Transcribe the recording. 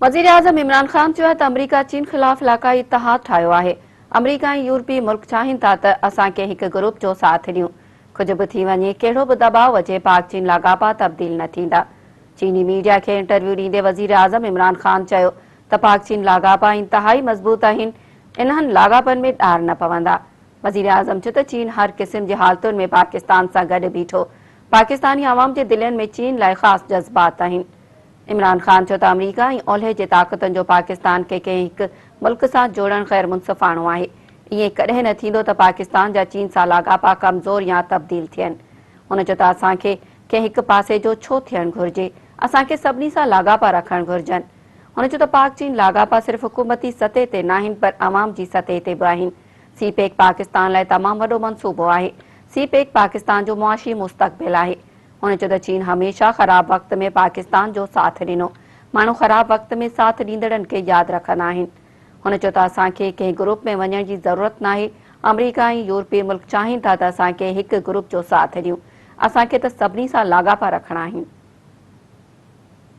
वज़ीर आज़म इमरान खान चयो त अमरीका चीन ख़िलाफ़ इलाक़ाई इतिहाद ठाहियो आहे। अमरीका ऐं यूरोपीय मुल्क चाहिनि था त असांखे हिकु ग्रुप जो साथ ॾियूं। कुझु बि थी वञे, कहिड़ो बि दबाव अचे, पाक चीन लाॻापा तब्दील न थींदा। चीनी मीडिया खे इंटरव्यू ॾींदे वज़ीर आज़म इमरान खान चयो त पाक चीन लाॻापा इंतहाई मज़बूत आहिनि, इन्हनि लाॻापनि में ॾार न पवंदा। वज़ीर आज़म चयो त चीन हर क़िस्म जी हालतुनि में पाकिस्तान सां गॾु बीठो। पाकिस्तानी आवाम जे दिलनि में चीन लाइ ख़ासि जज़्बात आहिनि। इमरान खान चयो त अमरीका ऐं ओलहे जे ताक़तुनि जो पाकिस्तान खे कंहिं हिकु मुल्क सां जोड़णु ग़ैर मुंसिफ़ाणो आहे। इएं कॾहिं न थींदो त पाकिस्तान जा चीन सां लाॻापा कमज़ोर या तब्दील थियनि। हुन चयो त असांखे कंहिं हिकु पासे जो छो थियणु घुरिजे, असांखे सभिनी सां लाॻापा रखणु घुरिजनि। हुन चयो त पाक चीन लाॻापा सिर्फ़ हुकूमती सतह ते न आहिनि, पर अवाम जी सतह ते बि आहिनि। सीपेक पाकिस्तान लाइ तमामु वॾो मनसूबो आहे। सीपेक पाकिस्तान जो मुआशी मुस्तक़बिल आहे। हुन चयो त चीन हमेशह ख़राब वक़्त में पाकिस्तान जो साथ ॾिनो। माण्हू ख़राब वक़्त में साथ ॾींदड़नि खे यादि रखंदा आहिनि। हुन चयो त असांखे कंहिं ग्रुप में वञण जी ज़रूरत नाहे। अमरीका ऐं यूरोपीय मुल्क चाहिनि था त असांखे हिकु ग्रुप जो साथ ॾियूं। असांखे त सभिनी सां लाॻापा रखणा आहिनि।